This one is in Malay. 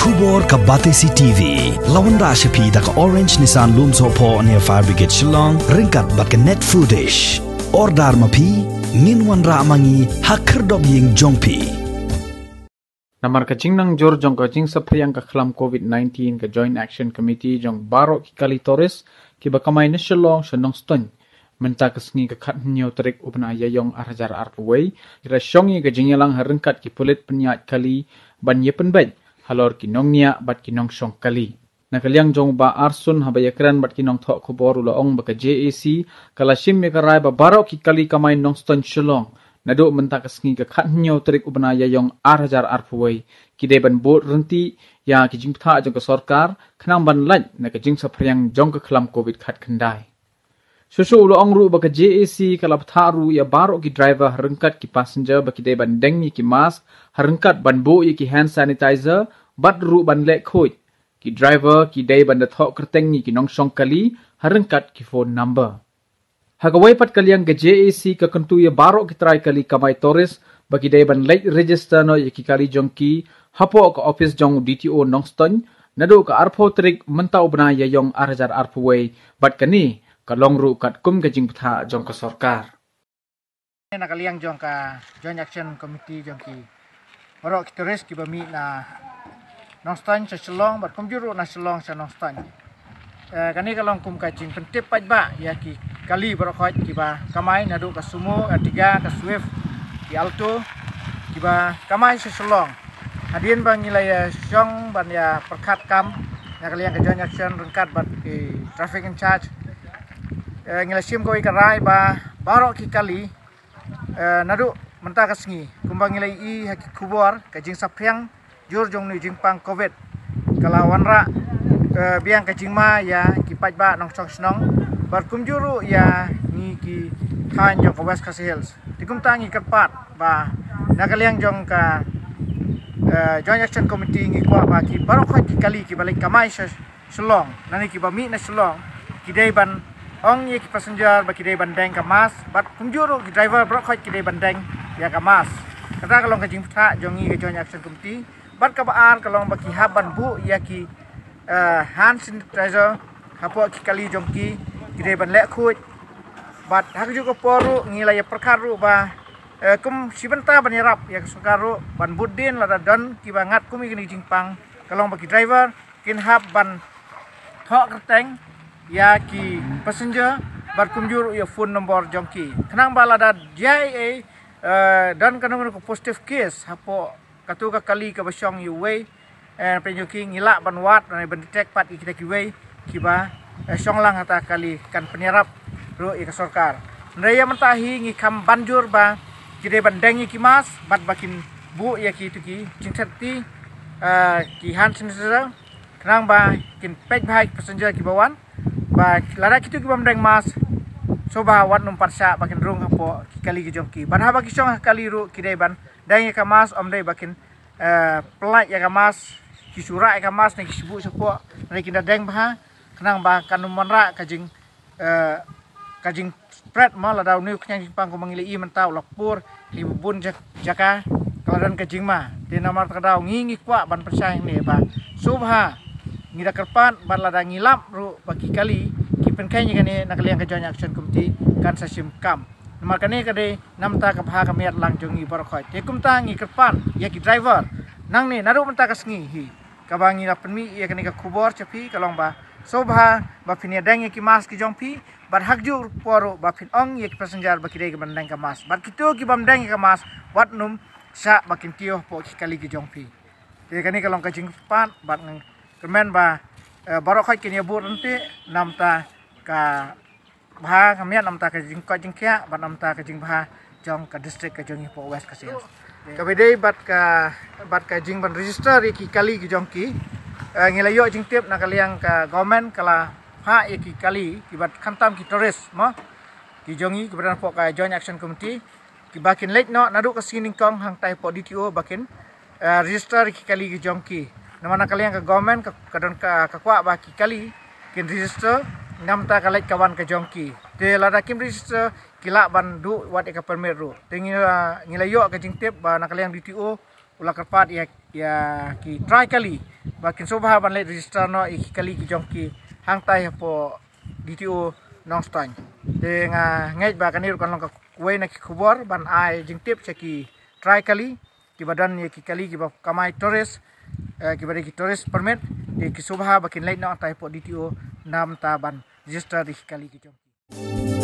Kubor ka Batesi TV. Lawan ra shapi da ka Orange Nissan Lumso po near Fire Brigade Shillong. Ringkat bat ka net footage. Ordar mapi. Minwan ra mangi hakerdop ying jongpi. Namar kacing nang jor jong kacing sapriang ka kelam COVID-19 ka Joint Action Committee jong barok ki kali toris ki ba Kamai na Shillong sa Nongstoiñ. Menta kasngi ka kat nyo terik upna yayong arajar arpaway. Kira syongi ka jingyalang harengkat ki pulit penyat kali ban yepen bed. Halor ki nong niya bat ki nong syong kali. Nakaliang jong ba arsun habayakran bat ki nong thok kubor ulaong baka JAC kalashim me karay ba barok ki kali Kamai Nongstoiñ Shillong. Nado menta kasngi ka kat nyo terik upna yayong arajar arpaway. Kidai ban bot Ryntih ya ki jing Bthah jong ka Sorkar kenang ban laj na ka jing sapriang jong ka kelam COVID kat kendai. Susu ulo ru baka JAC kala Bthah ru ya barok ki driver harengkat ki passenger baki dai ban deng ki mask harengkat ban bo ki hand sanitizer bat ru ban lek khoi ki driver ki dai ban da thok kerteng ki nong song kali harengkat ki phone number hagawai pat kaliang ke JAC ka kentu ya barok ki try kali Kamai toris baki dai ban lek register no ki kali jong ki hapo ka office jong DTO Nongstoiñ nado ka arpho trik mentau bna ya yong arajar arpway bat kani kalong ru kat kum ke jing Bthah jong ka Sorkar. Nakaliang jong ka Joint Action Committee jong ki barok ki toris ki bami na Nongstoiñ sa Shillong bat kum juru na Shillong sa Nongstoiñ. Kani kalong kum ka jing pentip pat ba ya ki kali barok khot ki ba Kamai nadu ka Sumo Tiga ka Swift ki Alto ki ba Kamai sa Shillong. Hadin bang nilai syong ban ya perkat kam nakaliang ka Joint Action rengkat bat ki traffic in charge ngilasim ko ikaray ba barok ki kali nadu menta kasngi kumbang ngilai I haki kubor ka jing sapriang jur jong ni jing pang covid kalawan ra biang ka jing ma ya ki paj ba nong chong snong bar kum juru ya ni ki than jong ka West Coast Hills tikum tangi kerpat ba nakaliang jong ka Joint Action Committee ngi kwa ba ki barok ki kali ki balik Kamai sa Shillong nani ki ba mi na Shillong ki dai ban ong ye ki passenger baki dai bandeng ka mas bat kunjuru ki driver brok khoi ki dai bandeng ya ka mas kata kalong ka jing Bthah jongi ka Joint Action Committee bat ka baan kalong baki haban bu ya ki hand sanitizer hapo ki kali jongki ki dai ban lek khuj bat hak ju ko poru ngila ya perkaru ba kum sibenta ban yarap ya sukaru ban budin lada don ki bangat kumi kini jingpang kalong baki driver kin hab ban thok kerteng ya ki passenger bar kumjur ya phone number jongki kenang balada JIA dan kanang ko positive case hapo katu ka kali ka basyong yu way penjoki ngila ban wat na ban detect pat kita ki way ki ba syong lang hata kali kan penyerap ro ka Sorkar nraya mentahi ngi kam banjur ba kide bandengi ki mas bat bakin bu ya ki tu ki cingthati ki hand sanitizer kenang ba kin pej bhai passenger ki bawan ba lara kitu ki bamdeng mas soba wat numpat sya bakin rung hapo kali ki jongki ban ha baki syong kali ru ki dai ban dang ya kamas om dai bakin plat ya kamas ki sura ya kamas ne ki sibu sepo ne ki dang bah kenang ba kanum manra kajing kajing spread ma la daw niu knyang pang ko mangili I mentau lapur li bun jaka kaladan kajing ma de namar kadaw ngingi kwa ban persai ne ba subha ngira kerpan ban lada ngilap ru baki kali ki penkainya kane nakaliang ka Joint Action Committee kan sasim kam namar kane kade namta ka bha kamiat lang jongi barkhoi te kumta ngi kerpan ya ki driver nang ne naru menta kasngi hi ka bangi la penmi ya kane ka kubor chapi kalong ba sobha ba phinia dang ya ki mas ki jongpi bar hakju poru ba phin ong ya ki passenger baki dai ka bandang ka mas bar kitu ki bamdang ka mas wat num sa bakin tio po ki kali ki jongpi te kane kalong ka jing pan bat kemen ba barok khoi kini bu Ryntih namta ka bha kamiat namta ka jing ko jing kya ban namta ka jing bha jong ka district ka jongi po West Coast Hills ka bedai bat ka jing ban register ki kali ki jongki ngilayo jing tip nakaliang ka government kala ha ki kali ki bat khantam ki tourist mo ki jongi ki ban po ka Joint Action Committee ki bakin late no nadu ka sining kong hang tai po DTO bakin register ki kali ki jongki namana kalian ke government ke don ka kwa ba ki kali kin register namta kalai kawan ke jongki te lada kim register kila ban du wat ka permit ru te ngilayo ka jingtip ba nakaliang DTO ulah kerpat ya ki try kali bakin sobha ban le register no iki kali ki jong ki hang tai po DTO Nongstoiñ de ngai ba kanir kon long ka kuai na ki khubor ban ai jing tip che ki try kali ki badan ye ki kali ki ba Kamai tourist ki ba ki tourist permit de ki sobha bakin le no tai po DTO nam ta ban register ki kali ki jong